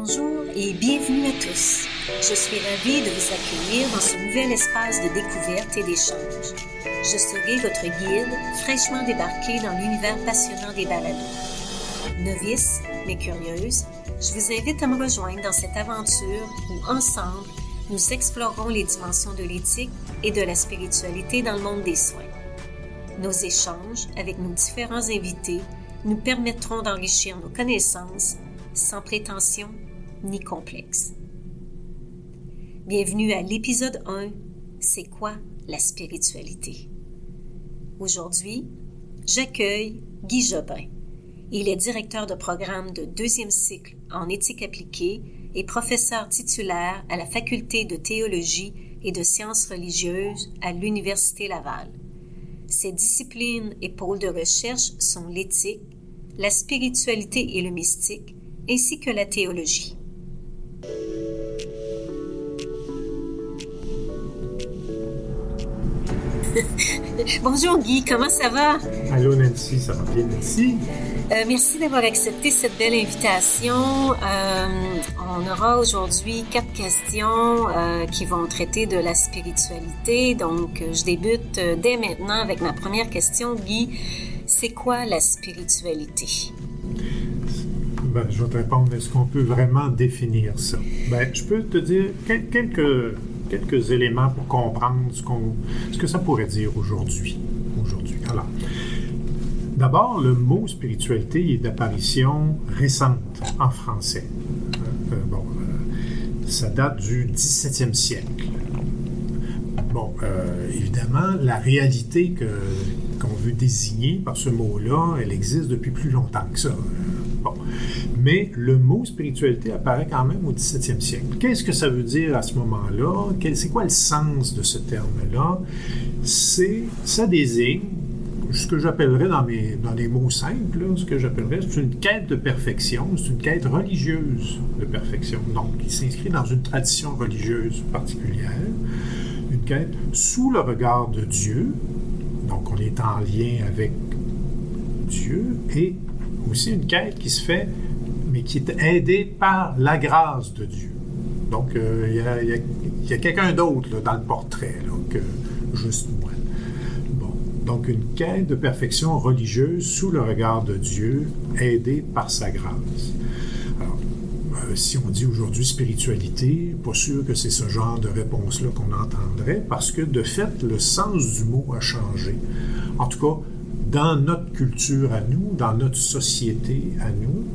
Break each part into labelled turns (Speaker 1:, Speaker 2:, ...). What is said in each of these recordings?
Speaker 1: Bonjour et bienvenue à tous. Je suis ravie de vous accueillir dans ce nouvel espace de découverte et d'échange. Je serai votre guide fraîchement débarqué dans l'univers passionnant des balados. Novice, mais curieuse, je vous invite à me rejoindre dans cette aventure où, ensemble, nous explorerons les dimensions de l'éthique et de la spiritualité dans le monde des soins. Nos échanges avec nos différents invités nous permettront d'enrichir nos connaissances sans prétention ni complexe. Bienvenue à l'épisode 1, C'est quoi la spiritualité? Aujourd'hui, j'accueille Guy Jobin. Il est directeur de programme de 2e cycle en éthique appliquée et professeur titulaire à la faculté de théologie et de sciences religieuses à l'Université Laval. Ses disciplines et pôles de recherche sont l'éthique, la spiritualité et le mystique, ainsi que la théologie. Bonjour Guy, comment ça va?
Speaker 2: Allô Nancy, ça va bien, merci.
Speaker 1: Merci d'avoir accepté cette belle invitation. On aura aujourd'hui 4 questions qui vont traiter de la spiritualité. Donc, je débute dès maintenant avec ma première question. Guy, c'est quoi la spiritualité?
Speaker 2: Je vais te répondre, est-ce qu'on peut vraiment définir ça? Je peux te dire quelques éléments pour comprendre ce que ça pourrait dire aujourd'hui. Alors, d'abord, le mot spiritualité est d'apparition récente en français. Ça date du 17e siècle. Évidemment, la réalité qu'on veut désigner par ce mot-là, elle existe depuis plus longtemps que ça. Mais le mot spiritualité apparaît quand même au 17e siècle. Qu'est-ce que ça veut dire à ce moment-là? C'est quoi le sens de ce terme-là? Ça désigne ce que j'appellerais dans les mots simples, c'est une quête de perfection, c'est une quête religieuse de perfection. Donc, il s'inscrit dans une tradition religieuse particulière, une quête sous le regard de Dieu. Donc, on est en lien avec Dieu et aussi une quête qui se fait, mais qui est aidée par la grâce de Dieu. Donc, il y a quelqu'un d'autre là, dans le portrait là, que juste moi. Donc, une quête de perfection religieuse sous le regard de Dieu, aidée par sa grâce. Alors, si on dit aujourd'hui spiritualité, pas sûr que c'est ce genre de réponse-là qu'on entendrait, parce que, de fait, le sens du mot a changé. En tout cas, dans notre culture à nous, dans notre société à nous,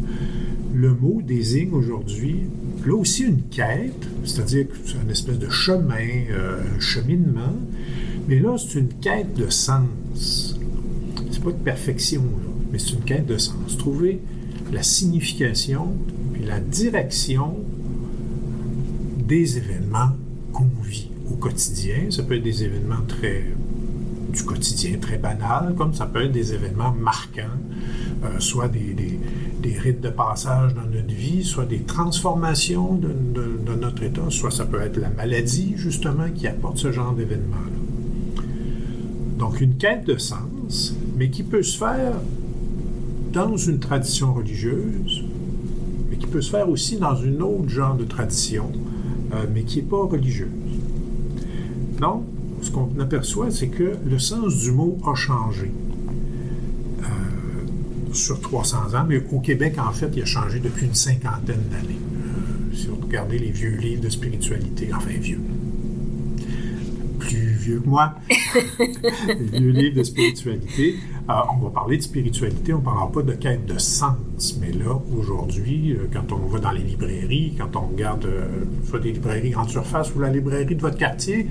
Speaker 2: le mot désigne aujourd'hui, là aussi, une quête, c'est-à-dire que c'est une espèce de chemin, un cheminement, mais là, c'est une quête de sens. C'est pas de perfection, là, mais c'est une quête de sens. Trouver la signification puis la direction des événements qu'on vit au quotidien. Ça peut être des événements du quotidien très banal, comme ça peut être des événements marquants, soit des rites de passage dans notre vie, soit des transformations de notre état, soit ça peut être la maladie, justement, qui apporte ce genre d'événements-là. Donc, une quête de sens, mais qui peut se faire dans une tradition religieuse, mais qui peut se faire aussi dans une autre genre de tradition, mais qui n'est pas religieuse. Donc, ce qu'on aperçoit, c'est que le sens du mot a changé sur 300 ans, mais au Québec, en fait, il a changé depuis une 50aine d'années. Si vous regardez les vieux livres de spiritualité, enfin vieux, plus vieux que moi, les vieux livres de spiritualité, on va parler de spiritualité, on ne parlera pas de quête de sens, mais là, aujourd'hui, quand on va dans les librairies, quand on regarde soit des librairies grande surface ou la librairie de votre quartier,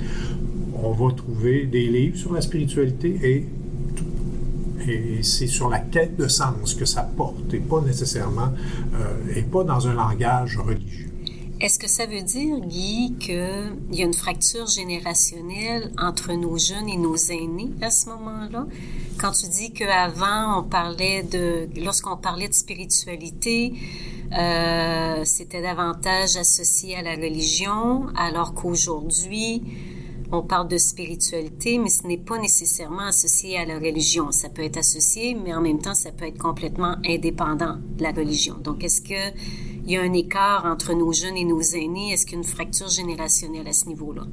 Speaker 2: on va trouver des livres sur la spiritualité et c'est sur la quête de sens que ça porte et pas nécessairement, et pas dans un langage religieux.
Speaker 1: Est-ce que ça veut dire, Guy, qu'il y a une fracture générationnelle entre nos jeunes et nos aînés à ce moment-là? Quand tu dis qu'avant, lorsqu'on parlait de spiritualité, c'était davantage associé à la religion, alors qu'aujourd'hui, on parle de spiritualité, mais ce n'est pas nécessairement associé à la religion. Ça peut être associé, mais en même temps, ça peut être complètement indépendant de la religion. Donc, est-ce qu'il il y a un écart entre nos jeunes et nos aînés? Est-ce qu'il y a une fracture générationnelle à ce niveau-là?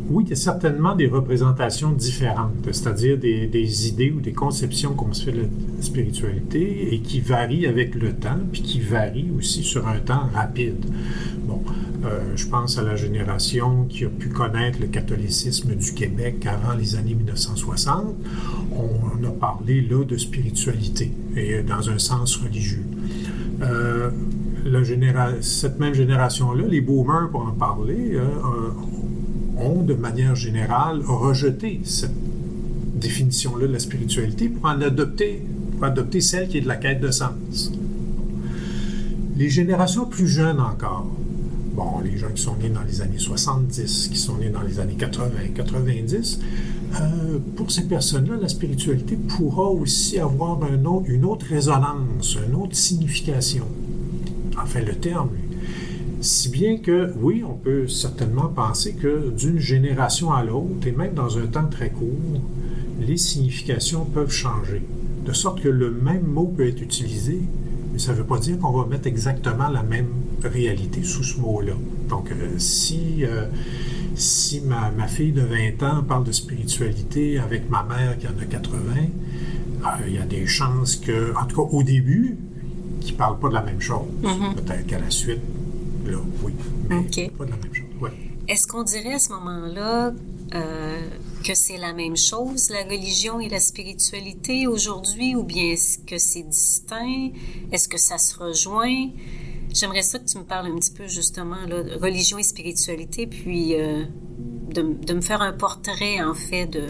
Speaker 2: Oui, il y a certainement des représentations différentes, c'est-à-dire des idées ou des conceptions qu'on se fait de la spiritualité et qui varient avec le temps, puis qui varient aussi sur un temps rapide. Bon, je pense à la génération qui a pu connaître le catholicisme du Québec avant les années 1960. On a parlé là de spiritualité, et dans un sens religieux. Cette même génération-là, les boomers, pour en parler, ont, de manière générale, rejeté cette définition-là de la spiritualité pour adopter celle qui est de la quête de sens. Les générations plus jeunes encore, bon, les gens qui sont nés dans les années 70, qui sont nés dans les années 80, 90, pour ces personnes-là, la spiritualité pourra aussi avoir une autre résonance, une autre signification. Enfin, le terme, lui. Si bien que, oui, on peut certainement penser que d'une génération à l'autre, et même dans un temps très court, les significations peuvent changer. De sorte que le même mot peut être utilisé, mais ça ne veut pas dire qu'on va mettre exactement la même réalité sous ce mot-là. Donc, si ma fille de 20 ans parle de spiritualité avec ma mère qui en a 80, il y a des chances que, en tout cas au début, qu'ils ne parlent pas de la même chose. Mm-hmm. Peut-être qu'à la suite, là, oui, mais pas de la même chose. Ouais.
Speaker 1: Est-ce qu'on dirait à ce moment-là que c'est la même chose, la religion et la spiritualité aujourd'hui, ou bien est-ce que c'est distinct? Est-ce que ça se rejoint? J'aimerais ça que tu me parles un petit peu justement là, de religion et spiritualité, puis de me faire un portrait en fait de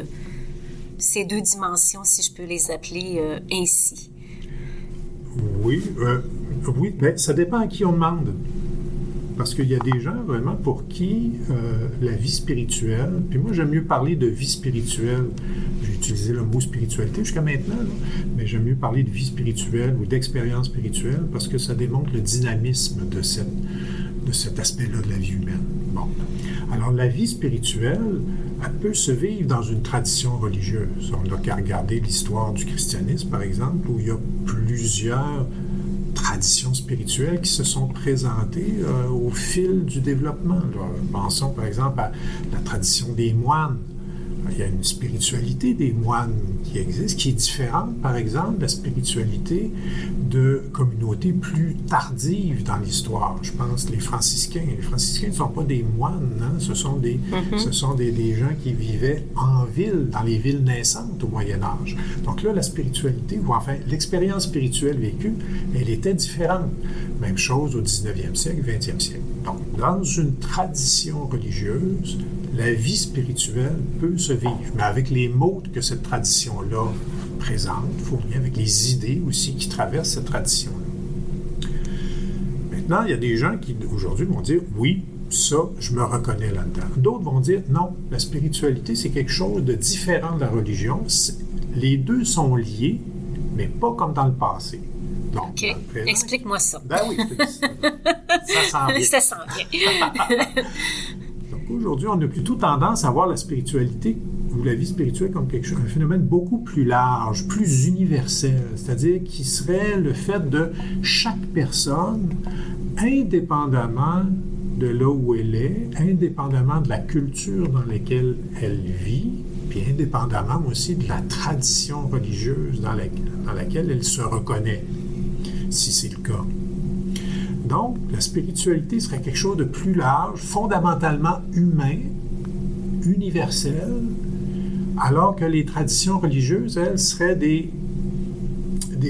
Speaker 1: ces deux dimensions, si je peux les appeler ainsi.
Speaker 2: Oui, ben, ça dépend à qui on demande. Parce qu'il y a des gens vraiment pour qui la vie spirituelle, puis moi j'aime mieux parler de vie spirituelle, j'ai utilisé le mot spiritualité jusqu'à maintenant, là, mais j'aime mieux parler de vie spirituelle ou d'expérience spirituelle parce que ça démontre le dynamisme de cet aspect-là de la vie humaine. Bon. Alors la vie spirituelle, elle peut se vivre dans une tradition religieuse. On n'a qu'à regarder l'histoire du christianisme, par exemple, où il y a plusieurs traditions spirituelles qui se sont présentées au fil du développement. Là. Pensons par exemple à la tradition des moines. Il y a une spiritualité des moines qui existe, qui est différente, par exemple, de la spiritualité de communautés plus tardives dans l'histoire. Je pense les franciscains. Les franciscains ne sont pas des moines, hein? Ce sont des gens qui vivaient en ville, dans les villes naissantes au Moyen Âge. Donc là, la spiritualité, ou enfin l'expérience spirituelle vécue, elle était différente. Même chose au 19e siècle, 20e siècle. Donc, dans une tradition religieuse, la vie spirituelle peut se vivre, mais avec les mots que cette tradition-là présente, fournie avec les idées aussi qui traversent cette tradition-là. Maintenant, il y a des gens qui, aujourd'hui, vont dire « oui, ça, je me reconnais là-dedans ». D'autres vont dire « non, la spiritualité, c'est quelque chose de différent de la religion. Les deux sont liés, mais pas comme dans le passé. » Donc,
Speaker 1: OK. Explique-moi ça.
Speaker 2: Ben oui, ça s'en vient.
Speaker 1: Ça s'en vient.
Speaker 2: Donc, aujourd'hui, on a plutôt tendance à voir la spiritualité ou la vie spirituelle comme un phénomène beaucoup plus large, plus universel, c'est-à-dire qui serait le fait de chaque personne, indépendamment de là où elle est, indépendamment de la culture dans laquelle elle vit, puis indépendamment aussi de la tradition religieuse dans laquelle elle se reconnaît, si c'est le cas. Donc, la spiritualité serait quelque chose de plus large, fondamentalement humain, universel, alors que les traditions religieuses, elles, seraient des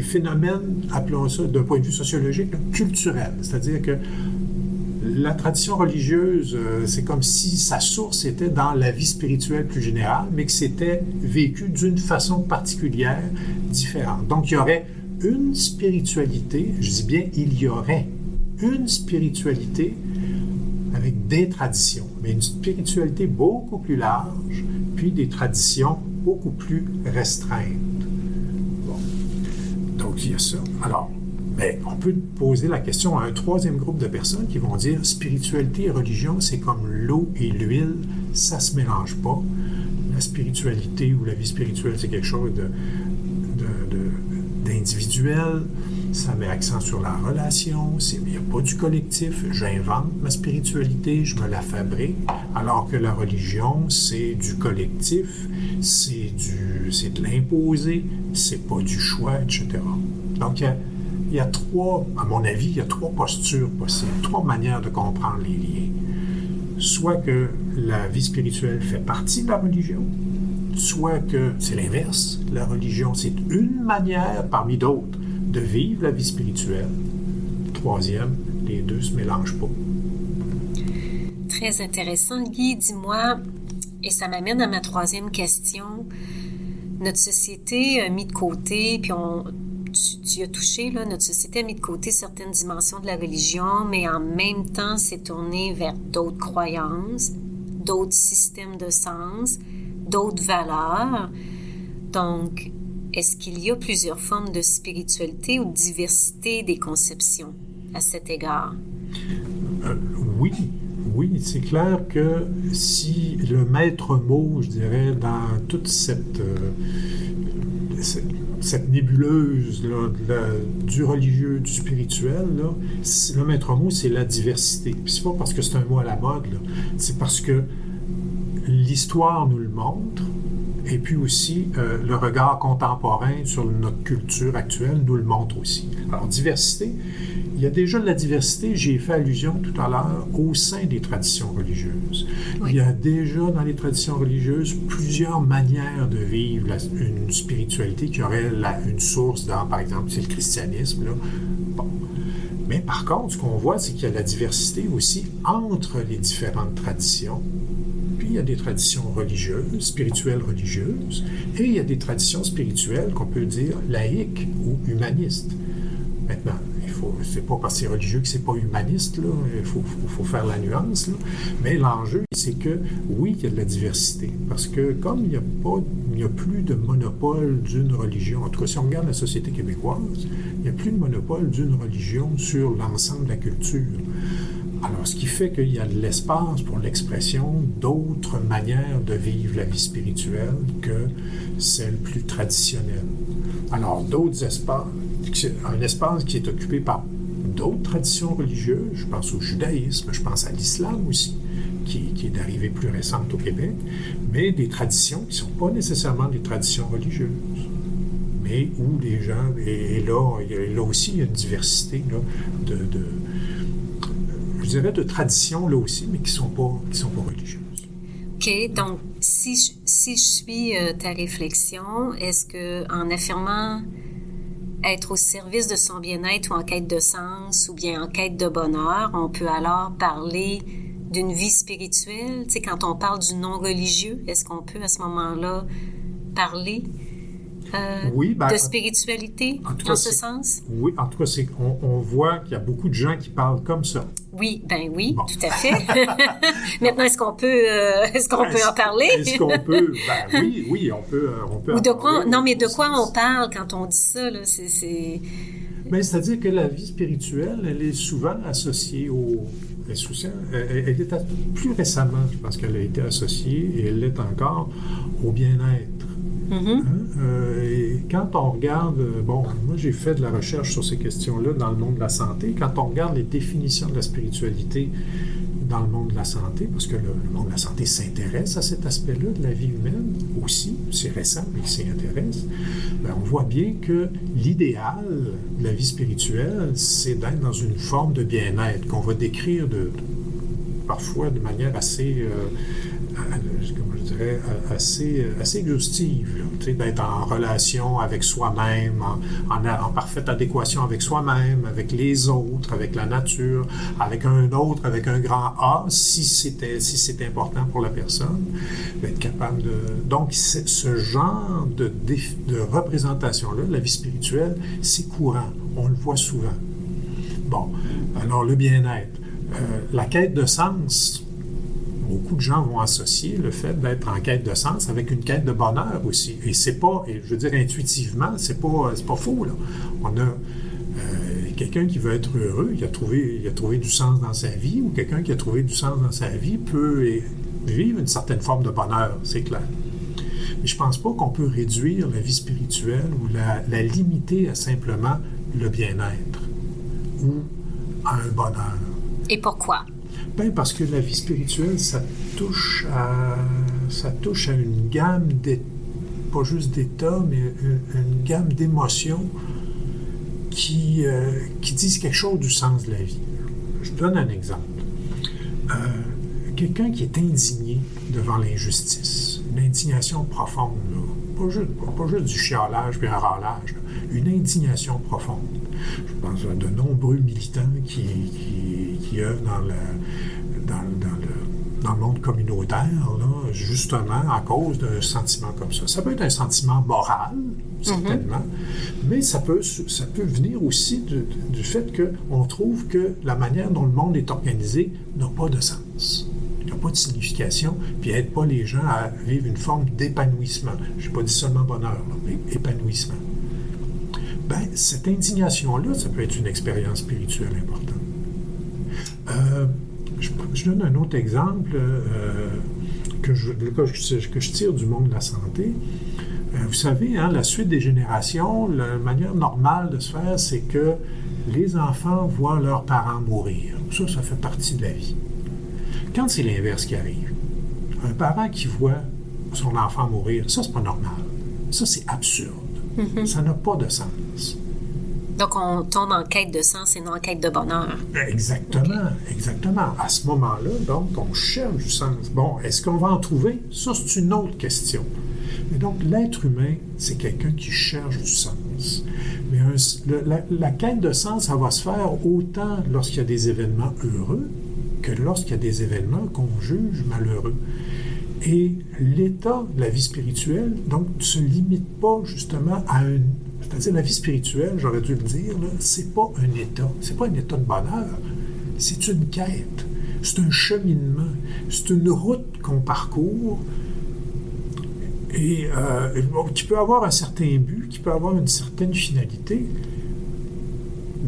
Speaker 2: phénomènes, appelons ça d'un point de vue sociologique, culturel. C'est-à-dire que la tradition religieuse, c'est comme si sa source était dans la vie spirituelle plus générale, mais que c'était vécu d'une façon particulière, différente. Donc, il y aurait une spiritualité, je dis bien il y aurait une spiritualité avec des traditions, mais une spiritualité beaucoup plus large, puis des traditions beaucoup plus restreintes. Bon. Donc, il y a ça. Alors, mais on peut poser la question à un troisième groupe de personnes qui vont dire spiritualité et religion, c'est comme l'eau et l'huile, ça se mélange pas. La spiritualité ou la vie spirituelle, c'est quelque chose individuel, ça met accent sur la relation, il n'y a pas du collectif, j'invente ma spiritualité, je me la fabrique, alors que la religion, c'est du collectif, c'est de l'imposer, c'est pas du choix, etc. Donc, il y a trois, à mon avis, il y a trois postures possibles, trois manières de comprendre les liens. Soit que la vie spirituelle fait partie de la religion, soit que c'est l'inverse, la religion, c'est une manière parmi d'autres de vivre la vie spirituelle. Troisième, les deux ne se mélangent pas.
Speaker 1: Très intéressant. Guy, dis-moi, et ça m'amène à ma troisième question. Notre société a mis de côté, puis tu as touché, là, notre société a mis de côté certaines dimensions de la religion, mais en même temps s'est tournée vers d'autres croyances, d'autres systèmes de sens, d'autres valeurs. Donc, est-ce qu'il y a plusieurs formes de spiritualité ou de diversité des conceptions à cet égard?
Speaker 2: Oui, c'est clair que si le maître mot, je dirais, dans toute cette nébuleuse là, du religieux, du spirituel, là, le maître mot, c'est la diversité. Puis c'est pas parce que c'est un mot à la mode, là, c'est parce que l'histoire nous le montre, et puis aussi le regard contemporain sur notre culture actuelle nous le montre aussi. Alors, diversité, il y a déjà de la diversité, j'ai fait allusion tout à l'heure, au sein des traditions religieuses. Oui. Il y a déjà dans les traditions religieuses plusieurs manières de vivre une spiritualité qui aurait une source dans, par exemple, c'est le christianisme, là. Bon. Mais par contre, ce qu'on voit, c'est qu'il y a de la diversité aussi entre les différentes traditions. Puis il y a des traditions religieuses, spirituelles religieuses, et il y a des traditions spirituelles qu'on peut dire laïques ou humanistes. Maintenant, c'est pas parce que c'est religieux que c'est pas humaniste, là. Il faut faire la nuance, là. Mais l'enjeu, c'est que, oui, il y a de la diversité. Parce que comme il n'y a plus de monopole d'une religion, en tout cas, si on regarde la société québécoise, il n'y a plus de monopole d'une religion sur l'ensemble de la culture. Alors, ce qui fait qu'il y a de l'espace pour l'expression d'autres manières de vivre la vie spirituelle que celle plus traditionnelle. Alors, d'autres espaces, un espace qui est occupé par d'autres traditions religieuses, je pense au judaïsme, je pense à l'islam aussi, qui est d'arrivée plus récente au Québec, mais des traditions qui ne sont pas nécessairement des traditions religieuses, mais où les gens, et là aussi, il y a une diversité là, je dirais de traditions là aussi, mais qui sont pas religieuses.
Speaker 1: OK, donc si je suis ta réflexion, est-ce que en affirmant être au service de son bien-être ou en quête de sens ou bien en quête de bonheur, on peut alors parler d'une vie spirituelle? Tu sais, quand on parle du non-religieux, est-ce qu'on peut à ce moment-là parler de spiritualité dans ce sens? Oui,
Speaker 2: en tout cas, on voit qu'il y a beaucoup de gens qui parlent comme ça.
Speaker 1: Oui, bon. Tout à fait. Maintenant, est-ce qu'on peut en parler?
Speaker 2: Est-ce qu'on peut? Oui, on peut.
Speaker 1: Ou de quoi? Non, mais de quoi on parle quand on dit ça là?
Speaker 2: Bien, c'est-à-dire que la vie spirituelle, elle est souvent associée elle est plus récemment, je pense qu'elle a été associée, et elle l'est encore, au bien-être. Mm-hmm. Et quand on regarde, moi j'ai fait de la recherche sur ces questions-là dans le monde de la santé, quand on regarde les définitions de la spiritualité dans le monde de la santé, parce que le monde de la santé s'intéresse à cet aspect-là de la vie humaine aussi, c'est récent, mais il s'y intéresse, on voit bien que l'idéal de la vie spirituelle, c'est d'être dans une forme de bien-être qu'on va décrire parfois de manière assez... assez exhaustive, d'être en relation avec soi-même, en parfaite adéquation avec soi-même, avec les autres, avec la nature, avec un autre, avec un grand A, si c'est important pour la personne, d'être capable de... Donc, ce genre de représentation-là, de la vie spirituelle, c'est courant, on le voit souvent. Bon, alors le bien-être. La quête de sens... Beaucoup de gens vont associer le fait d'être en quête de sens avec une quête de bonheur aussi. Et c'est pas, je veux dire intuitivement, c'est pas faux, là. On a quelqu'un qui veut être heureux, il a trouvé du sens dans sa vie, ou quelqu'un qui a trouvé du sens dans sa vie peut vivre une certaine forme de bonheur, c'est clair. Et je ne pense pas qu'on peut réduire la vie spirituelle ou la limiter à simplement le bien-être ou à un bonheur.
Speaker 1: Et pourquoi?
Speaker 2: Bien, parce que la vie spirituelle, ça touche à une gamme, pas juste d'états, mais une gamme d'émotions qui disent quelque chose du sens de la vie. Je donne un exemple. Quelqu'un qui est indigné devant l'injustice, une indignation profonde, là, pas juste du chialage puis un râlage, là, une indignation profonde. Je pense à de nombreux militants qui œuvrent dans le monde communautaire, là, justement à cause d'un sentiment comme ça. Ça peut être un sentiment moral, certainement, mais ça peut venir aussi du fait qu'on trouve que la manière dont le monde est organisé n'a pas de sens. Il n'y a pas de signification, puis aide pas les gens à vivre une forme d'épanouissement. Je n'ai pas dit seulement bonheur, là, mais épanouissement. Bien, cette indignation-là, ça peut être une expérience spirituelle importante. Je donne un autre exemple que je tire du monde de la santé. Vous savez, hein, la suite des générations, la manière normale de se faire, c'est que les enfants voient leurs parents mourir. Ça fait partie de la vie. Quand c'est l'inverse qui arrive, un parent qui voit son enfant mourir, ça, c'est pas normal. Ça, c'est absurde. Ça n'a pas de sens.
Speaker 1: Donc, on tombe en quête de sens et non en quête de bonheur.
Speaker 2: Exactement, exactement. À ce moment-là, donc, on cherche du sens. Bon, est-ce qu'on va en trouver? Ça, c'est une autre question. Mais donc, l'être humain, c'est quelqu'un qui cherche du sens. Mais la quête de sens, ça va se faire autant lorsqu'il y a des événements heureux que lorsqu'il y a des événements qu'on juge malheureux. Et l'état de la vie spirituelle, donc, ne se limite pas justement à c'est-à-dire, la vie spirituelle, j'aurais dû le dire, là, c'est pas un état. C'est pas un état de bonheur. C'est une quête. C'est un cheminement. C'est une route qu'on parcourt et qui peut avoir un certain but, qui peut avoir une certaine finalité,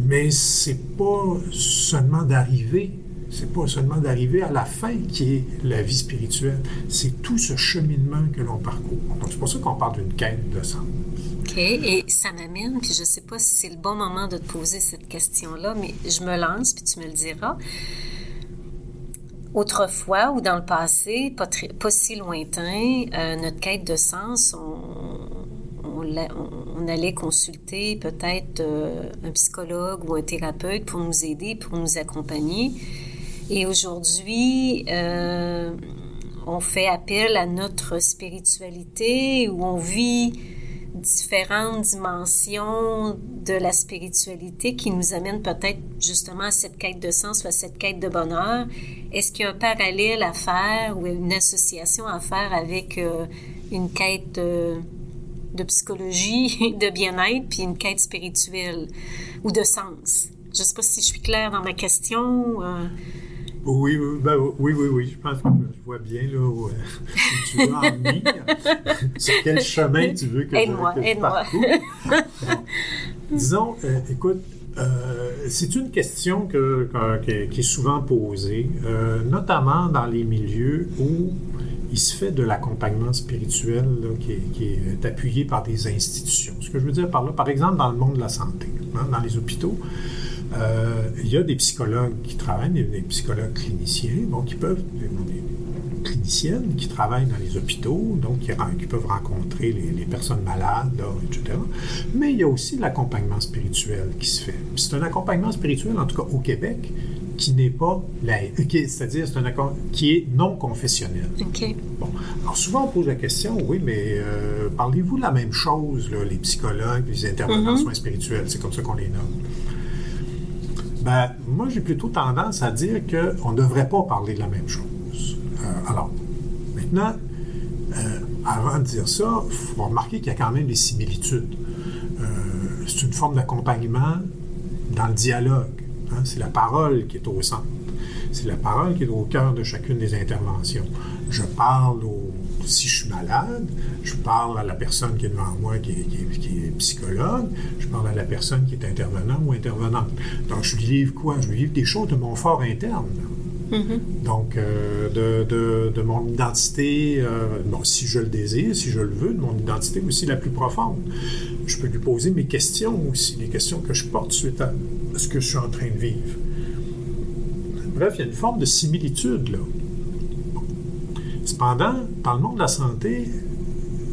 Speaker 2: mais c'est pas seulement d'arriver. C'est pas seulement d'arriver à la fin qui est la vie spirituelle. C'est tout ce cheminement que l'on parcourt. Donc, c'est pour ça qu'on parle d'une quête de sens.
Speaker 1: OK. Et ça m'amène, puis je ne sais pas si c'est le bon moment de te poser cette question-là, mais je me lance, puis tu me le diras. Autrefois, ou dans le passé, pas si lointain, notre quête de sens, on allait consulter peut-être un psychologue ou un thérapeute pour nous aider, pour nous accompagner. Et aujourd'hui, on fait appel à notre spiritualité où on vit différentes dimensions de la spiritualité qui nous amènent peut-être justement à cette quête de sens ou à cette quête de bonheur. Est-ce qu'il y a un parallèle à faire ou une association à faire avec une quête de psychologie, de bien-être, puis une quête spirituelle ou de sens? Je ne sais pas si je suis claire dans ma question.
Speaker 2: Oui. Je pense que je vois bien là, où tu veux en venir. Sur quel chemin tu veux que je parcours. Bon. Disons, écoute, c'est une question qui est souvent posée, notamment dans les milieux où il se fait de l'accompagnement spirituel là, qui est appuyé par des institutions. Ce que je veux dire par là, par exemple, dans le monde de la santé, hein, dans les hôpitaux, il y a des psychologues qui travaillent, des psychologues cliniciens, donc des cliniciennes qui travaillent dans les hôpitaux, donc qui peuvent rencontrer les personnes malades, là, etc. Mais il y a aussi l'accompagnement spirituel qui se fait. Puis c'est un accompagnement spirituel, en tout cas au Québec, qui n'est pas c'est-à-dire qui est non confessionnel.
Speaker 1: OK.
Speaker 2: Bon. Alors souvent on pose la question, oui, mais parlez-vous de la même chose, là, les psychologues, les intervenants en soins spirituels, c'est comme ça qu'on les nomme. Ben, moi, j'ai plutôt tendance à dire qu'on ne devrait pas parler de la même chose. Alors, maintenant, avant de dire ça, il faut remarquer qu'il y a quand même des similitudes. C'est une forme d'accompagnement dans le dialogue. Hein? C'est la parole qui est au centre. C'est la parole qui est au cœur de chacune des interventions. Je parle si je suis malade, je parle à la personne qui est devant moi, qui est psychologue, je parle à la personne qui est intervenant ou intervenante. Donc, je lui livre quoi? Je lui livre des choses de mon fort interne. Donc, de mon identité, si je le désire, si je le veux, de mon identité aussi la plus profonde. Je peux lui poser mes questions aussi, les questions que je porte suite à ce que je suis en train de vivre. Bref, il y a une forme de similitude, là. Cependant, dans le monde de la santé,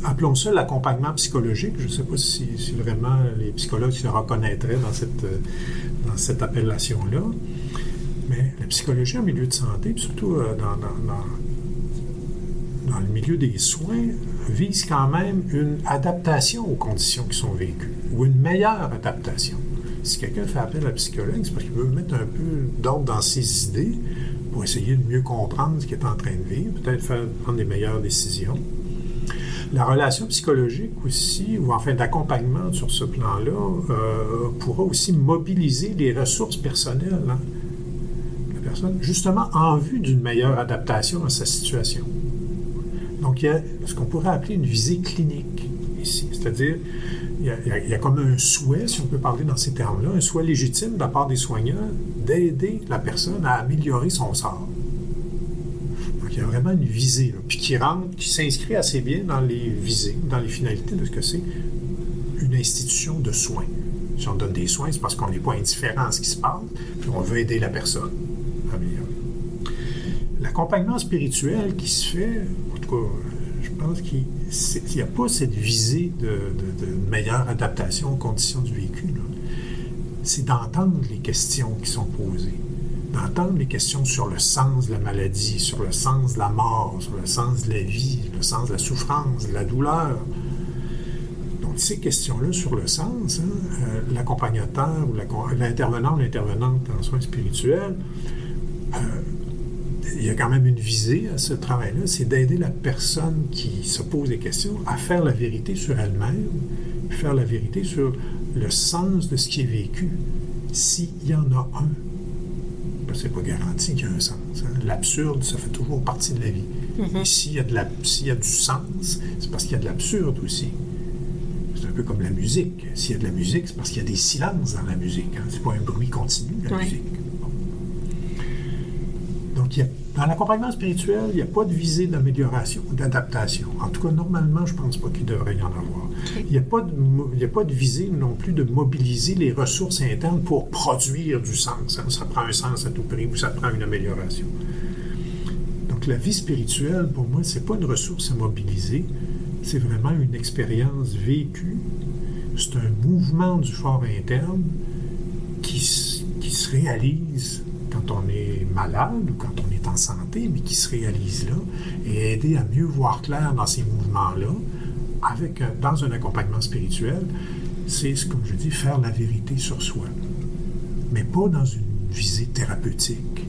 Speaker 2: appelons ça l'accompagnement psychologique. Je ne sais pas si vraiment les psychologues se reconnaîtraient dans cette appellation-là. Mais la psychologie en milieu de santé, puis surtout dans le milieu des soins, vise quand même une adaptation aux conditions qui sont vécues, ou une meilleure adaptation. Si quelqu'un fait appel à la psychologue, c'est parce qu'il veut mettre un peu d'ordre dans ses idées pour essayer de mieux comprendre ce qu'il est en train de vivre, peut-être prendre des meilleures décisions. La relation psychologique aussi, ou enfin d'accompagnement sur ce plan-là, pourra aussi mobiliser les ressources personnelles, de la personne, justement en vue d'une meilleure adaptation à sa situation. Donc, il y a ce qu'on pourrait appeler une visée clinique ici, c'est-à-dire il y a comme un souhait, si on peut parler dans ces termes-là, un souhait légitime de la part des soignants d'aider la personne à améliorer son sort. Donc, il y a vraiment une visée, là, puis qui s'inscrit assez bien dans les visées, dans les finalités de ce que c'est une institution de soins. Si on donne des soins, c'est parce qu'on n'est pas indifférent à ce qui se passe, puis on veut aider la personne à améliorer. L'accompagnement spirituel qui se fait, en tout cas, je pense qu'il n'y a pas cette visée de meilleure adaptation aux conditions du vécu. Là. C'est d'entendre les questions qui sont posées, d'entendre les questions sur le sens de la maladie, sur le sens de la mort, sur le sens de la vie, le sens de la souffrance, de la douleur. Donc, ces questions-là sur le sens, l'accompagnateur ou l'intervenant ou l'intervenante en soins spirituels, il y a quand même une visée à ce travail-là, c'est d'aider la personne qui se pose des questions à faire la vérité sur elle-même, faire la vérité sur le sens de ce qui est vécu, s'il y en a un. Parce que c'est pas garanti qu'il y a un sens. L'absurde, ça fait toujours partie de la vie. Et s'il y a du sens, c'est parce qu'il y a de l'absurde aussi. C'est un peu comme la musique. S'il y a de la musique, c'est parce qu'il y a des silences dans la musique. C'est pas un bruit continu, la musique. Bon. Donc, dans l'accompagnement spirituel, il n'y a pas de visée d'amélioration, d'adaptation. En tout cas, normalement, je ne pense pas qu'il devrait y en avoir. Il n'y a pas de visée non plus de mobiliser les ressources internes pour produire du sens. Ça prend un sens à tout prix ou ça prend une amélioration. Donc, la vie spirituelle, pour moi, ce n'est pas une ressource à mobiliser. C'est vraiment une expérience vécue. C'est un mouvement du fort interne qui se réalise quand on est malade ou quand on est en santé, mais qui se réalise là, et aider à mieux voir clair dans ces mouvements-là, dans un accompagnement spirituel, c'est, comme je dis, faire la vérité sur soi, mais pas dans une visée thérapeutique.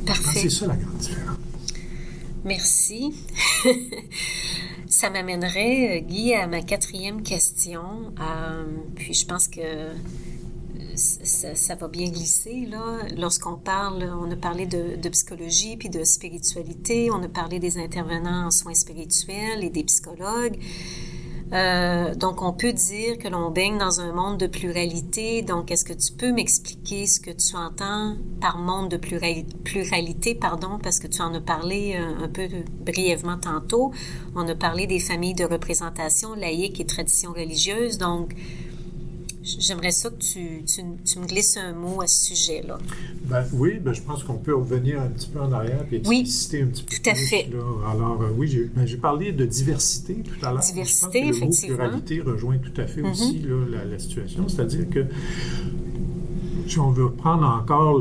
Speaker 1: Parfait.
Speaker 2: Je pense que c'est ça la grande différence.
Speaker 1: Merci. Ça m'amènerait, Guy, à ma 4e question. Puis je pense que ça va bien glisser, là. Lorsqu'on parle, on a parlé de psychologie puis de spiritualité, on a parlé des intervenants en soins spirituels et des psychologues. Donc, on peut dire que l'on baigne dans un monde de pluralité. Donc, est-ce que tu peux m'expliquer ce que tu entends par monde de pluralité, parce que tu en as parlé un peu brièvement tantôt. On a parlé des familles de représentation laïque et tradition religieuse. Donc, j'aimerais ça que tu me glisses un mot à ce sujet-là.
Speaker 2: Oui, je pense qu'on peut revenir un petit peu en arrière et expliciter un petit peu.
Speaker 1: Tout à fait.
Speaker 2: Là. Alors, j'ai parlé de diversité tout à l'heure.
Speaker 1: Diversité,
Speaker 2: je pense que le mot
Speaker 1: effectivement.
Speaker 2: pluralité rejoint tout à fait aussi là, la situation. C'est-à-dire que si on veut prendre encore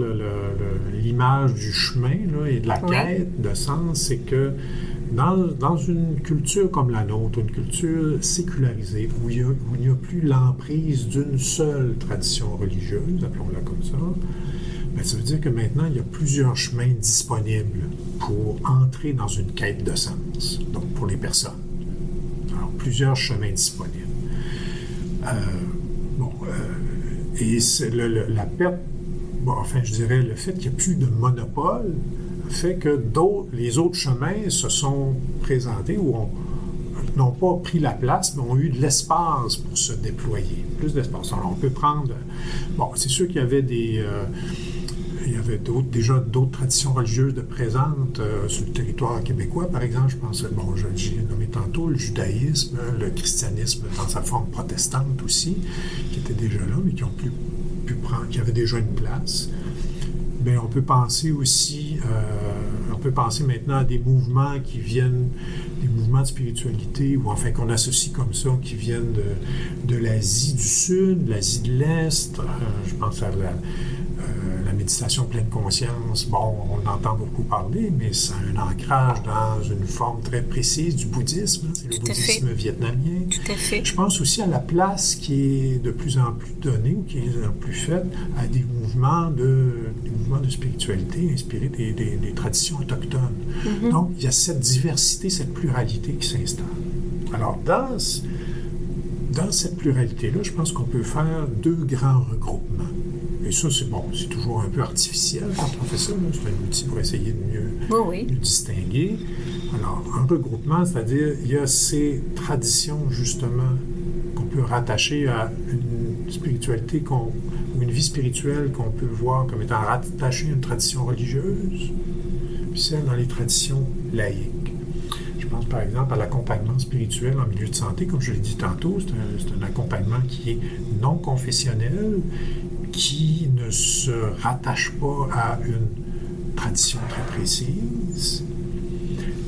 Speaker 2: l'image du chemin là, et de la quête de sens, c'est que dans une culture comme la nôtre, une culture sécularisée, où il n'y a plus l'emprise d'une seule tradition religieuse, appelons-la comme ça, ça veut dire que maintenant, il y a plusieurs chemins disponibles pour entrer dans une quête de sens, donc pour les personnes. Alors, plusieurs chemins disponibles. Et la perte, je dirais, le fait qu'il n'y a plus de monopole, fait que les autres chemins se sont présentés ou n'ont pas pris la place, mais ont eu de l'espace pour se déployer. Plus d'espace. Alors, on peut prendre... c'est sûr qu'il y avait il y avait déjà d'autres traditions religieuses de présentes sur le territoire québécois, par exemple. Je pense, j'ai nommé tantôt le judaïsme, le christianisme dans sa forme protestante aussi, qui étaient déjà là, mais qui avaient déjà une place. Mais on peut penser aussi, maintenant à des mouvements qui viennent, des mouvements de spiritualité, ou enfin qu'on associe comme ça, qui viennent de l'Asie du Sud, de l'Asie de l'Est. Je pense à la méditation pleine conscience. Bon, on entend beaucoup parler, mais ça a un ancrage dans une forme très précise du bouddhisme. C'est le bouddhisme vietnamien.
Speaker 1: Tout à fait.
Speaker 2: Je pense aussi à la place qui est de plus en plus donnée, ou qui est de plus en plus faite à des mouvements de spiritualité inspirés des traditions autochtones.
Speaker 1: Mm-hmm.
Speaker 2: Donc, il y a cette diversité, cette pluralité qui s'installe. Alors, dans cette pluralité-là, je pense qu'on peut faire 2 grands regroupements. Et ça, c'est toujours un peu artificiel quand on fait ça. C'est un outil pour essayer de mieux distinguer. Alors, un regroupement, c'est-à-dire, il y a ces traditions, justement, qu'on peut rattacher à une spiritualité ou une vie spirituelle qu'on peut voir comme étant rattachée à une tradition religieuse, puis celle dans les traditions laïques. Je pense par exemple à l'accompagnement spirituel en milieu de santé, comme je l'ai dit tantôt, c'est un accompagnement qui est non confessionnel, qui ne se rattache pas à une tradition très précise,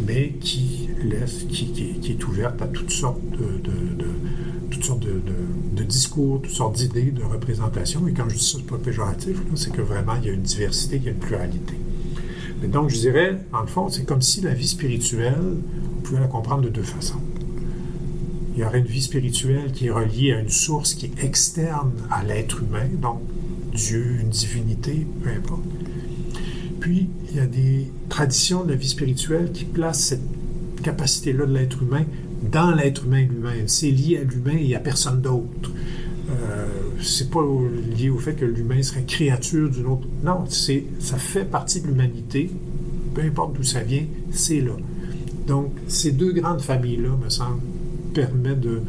Speaker 2: mais qui est ouverte à toutes sortes de discours, toutes sortes d'idées, de représentations. Et quand je dis ça, c'est pas péjoratif, c'est que vraiment, il y a une diversité, il y a une pluralité. Mais donc, je dirais, dans le fond, c'est comme si la vie spirituelle, on pouvait la comprendre de 2 façons. Il y aurait une vie spirituelle qui est reliée à une source qui est externe à l'être humain, donc Dieu, une divinité, peu importe. Puis, il y a des traditions de la vie spirituelle qui placent cette capacité-là de l'être humain dans l'être humain lui-même. C'est lié à l'humain et à personne d'autre. C'est pas lié au fait que l'humain serait créature d'une autre... Non, ça fait partie de l'humanité. Peu importe d'où ça vient, c'est là. Donc, ces 2 grandes familles-là, me semble, permettent de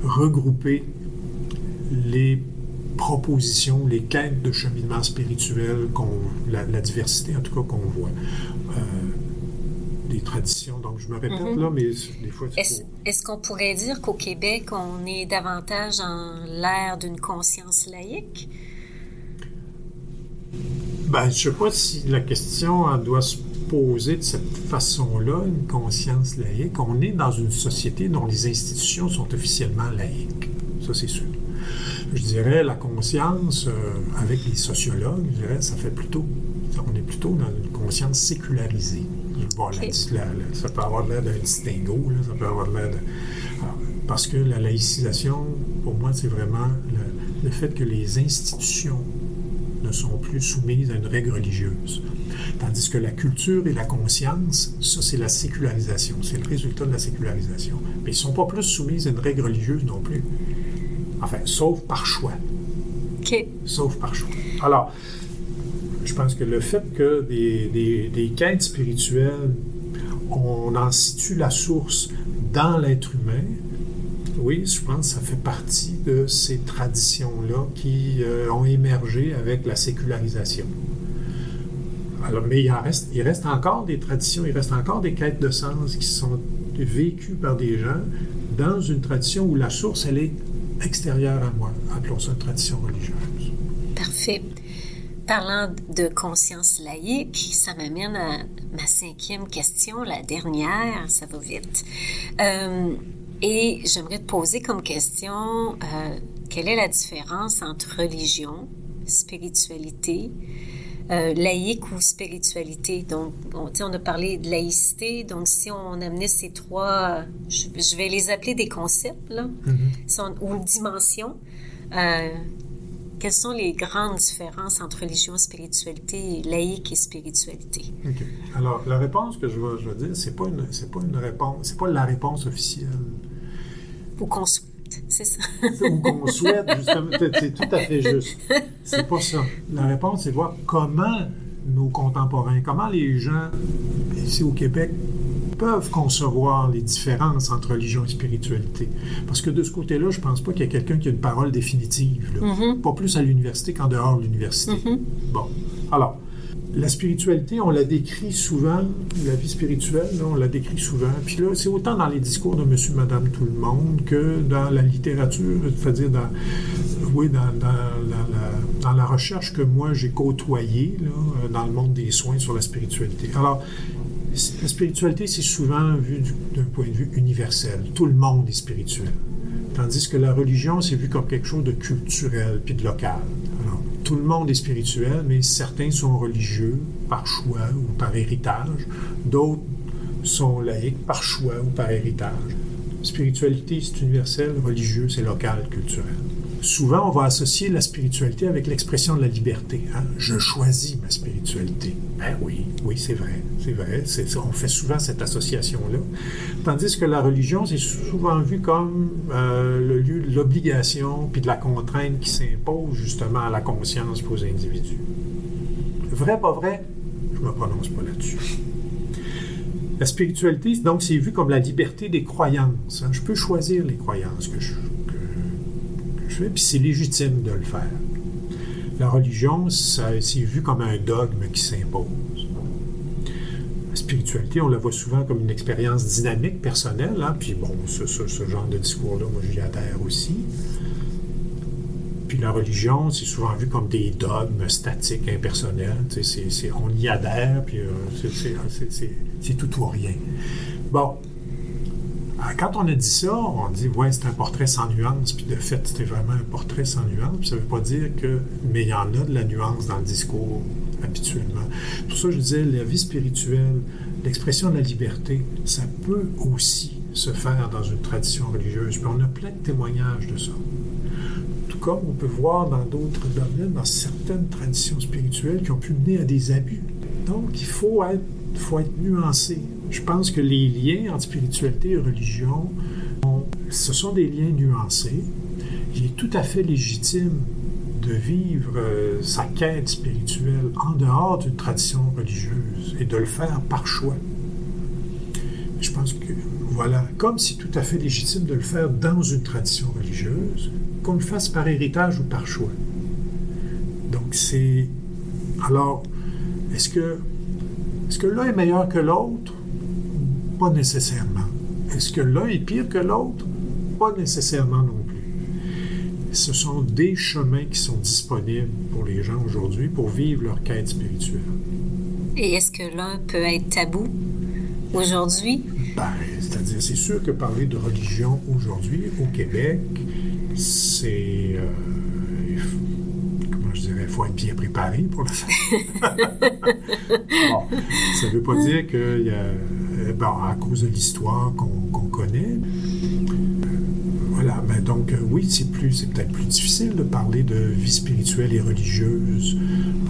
Speaker 2: regrouper les propositions, les quêtes de cheminement spirituel, la diversité en tout cas qu'on voit. Des traditions. Donc, je me répète là, mais des fois...
Speaker 1: Est-ce qu'on pourrait dire qu'au Québec, on est davantage en l'ère d'une conscience laïque?
Speaker 2: Je ne sais pas si la question elle doit se poser de cette façon-là, une conscience laïque. On est dans une société dont les institutions sont officiellement laïques. Ça, c'est sûr. Je dirais, la conscience, avec les sociologues, je dirais, on est plutôt dans une conscience sécularisée. Bon, okay. Ça peut avoir l'air d'un distinguo, là, ça peut avoir l'air de... Alors, parce que la laïcisation, pour moi, c'est vraiment le fait que les institutions ne sont plus soumises à une règle religieuse. Tandis que la culture et la conscience, ça, c'est la sécularisation. C'est le résultat de la sécularisation. Mais ils ne sont pas plus soumis à une règle religieuse non plus. Enfin, sauf par choix.
Speaker 1: OK.
Speaker 2: Sauf par choix. Alors, je pense que le fait que des quêtes spirituelles, on en situe la source dans l'être humain, oui, je pense que ça fait partie de ces traditions-là qui ont émergé avec la sécularisation. Alors, mais il reste encore des traditions, il reste encore des quêtes de sens qui sont vécues par des gens dans une tradition où la source, elle est extérieure à moi. Appelons ça une tradition religieuse.
Speaker 1: Parfait. Parlant de conscience laïque, ça m'amène à ma 5e question, la dernière, ça va vite. Et j'aimerais te poser comme question, quelle est la différence entre religion, spiritualité, laïque ou spiritualité? Donc, on a parlé de laïcité, donc si on amenait ces 3, je vais les appeler des concepts, là, ou dimensions, quelles sont les grandes différences entre religion, spiritualité, laïque et spiritualité?
Speaker 2: OK. Alors, la réponse que je vais dire, c'est pas une réponse, c'est pas la réponse officielle.
Speaker 1: Ou qu'on souhaite, c'est ça.
Speaker 2: Ou qu'on souhaite, justement, c'est tout à fait juste. C'est pas ça. La réponse, c'est de voir comment nos contemporains, comment les gens ici au Québec peuvent concevoir les différences entre religion et spiritualité. Parce que de ce côté-là, je pense pas qu'il y ait quelqu'un qui a une parole définitive. Là. Pas plus à l'université qu'en dehors de l'université. Bon. Alors, La spiritualité, on la décrit souvent, la vie spirituelle, là, on la décrit souvent. Puis là, c'est autant dans les discours de monsieur, madame, tout le monde que dans la littérature, c'est-à-dire dans la recherche que moi j'ai côtoyée là, dans le monde des soins sur la spiritualité. Alors, la spiritualité, c'est souvent vu d'un point de vue universel. Tout le monde est spirituel. Tandis que la religion, c'est vu comme quelque chose de culturel puis de local. Alors, tout le monde est spirituel, mais certains sont religieux par choix ou par héritage. D'autres sont laïcs par choix ou par héritage. Spiritualité, c'est universel. Religieux, c'est local, culturel. Souvent, on va associer la spiritualité avec l'expression de la liberté. Hein? Je choisis ma spiritualité. Ben oui, c'est vrai. On fait souvent cette association-là. Tandis que la religion, c'est souvent vu comme le lieu de l'obligation puis de la contrainte qui s'impose justement à la conscience pour les individus. Vrai, pas vrai? Je ne me prononce pas là-dessus. La spiritualité, donc, c'est vu comme la liberté des croyances. Hein? Je peux choisir les croyances que je fais, puis c'est légitime de le faire. La religion, c'est vu comme un dogme qui s'impose. La spiritualité, on la voit souvent comme une expérience dynamique, personnelle, hein? Puis bon, ce genre de discours-là, moi, j'y adhère aussi. Puis la religion, c'est souvent vu comme des dogmes statiques, impersonnels. On y adhère, puis c'est tout ou rien. Bon. Quand on a dit ça, on dit « ouais, c'est un portrait sans nuance », puis de fait, c'était vraiment un portrait sans nuance, puis ça ne veut pas dire que... Mais il y en a de la nuance dans le discours, habituellement. Pour ça, je disais, la vie spirituelle, l'expression de la liberté, ça peut aussi se faire dans une tradition religieuse, puis on a plein de témoignages de ça. Tout comme on peut voir dans d'autres domaines, dans certaines traditions spirituelles qui ont pu mener à des abus. Donc, il faut être nuancé. Je pense que les liens entre spiritualité et religion, ce sont des liens nuancés. Il est tout à fait légitime de vivre sa quête spirituelle en dehors d'une tradition religieuse et de le faire par choix. Je pense que, voilà, comme c'est tout à fait légitime de le faire dans une tradition religieuse, qu'on le fasse par héritage ou par choix. Donc, c'est... Alors, est-ce que l'un est meilleur que l'autre? Pas nécessairement. Est-ce que l'un est pire que l'autre? Pas nécessairement non plus. Ce sont des chemins qui sont disponibles pour les gens aujourd'hui pour vivre leur quête spirituelle.
Speaker 1: Et est-ce que l'un peut être tabou aujourd'hui?
Speaker 2: C'est-à-dire, c'est sûr que parler de religion aujourd'hui au Québec, c'est... il faut être bien préparé pour le faire. Bon, ça ne veut pas dire qu'il y a... à cause de l'histoire qu'on connaît. Voilà, mais donc oui, c'est peut-être plus difficile de parler de vie spirituelle et religieuse,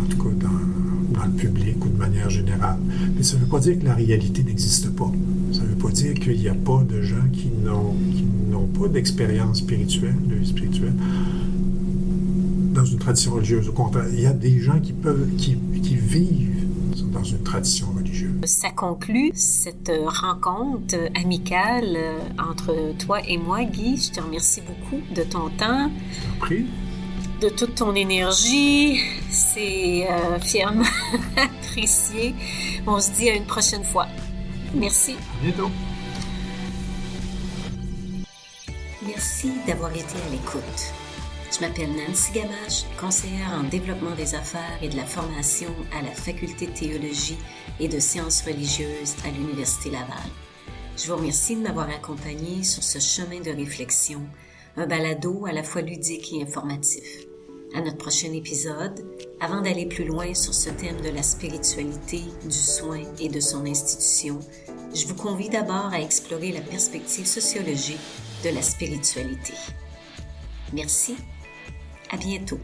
Speaker 2: en tout cas dans le public ou de manière générale. Mais ça ne veut pas dire que la réalité n'existe pas. Ça ne veut pas dire qu'il n'y a pas de gens qui n'ont pas d'expérience spirituelle, de vie spirituelle, dans une tradition religieuse. Au contraire, il y a des gens qui vivent dans une tradition religieuse.
Speaker 1: Ça conclut cette rencontre amicale entre toi et moi, Guy. Je te remercie beaucoup de ton temps.
Speaker 2: Je t'en prie.
Speaker 1: De toute ton énergie. C'est fièrement apprécié. On se dit à une prochaine fois. Merci.
Speaker 2: À bientôt.
Speaker 1: Merci d'avoir été à l'écoute. Je m'appelle Nancy Gamache, conseillère en développement des affaires et de la formation à la Faculté de théologie et de sciences religieuses à l'Université Laval. Je vous remercie de m'avoir accompagné sur ce chemin de réflexion, un balado à la fois ludique et informatif. À notre prochain épisode, avant d'aller plus loin sur ce thème de la spiritualité, du soin et de son institution, je vous convie d'abord à explorer la perspective sociologique de la spiritualité. Merci. À bientôt.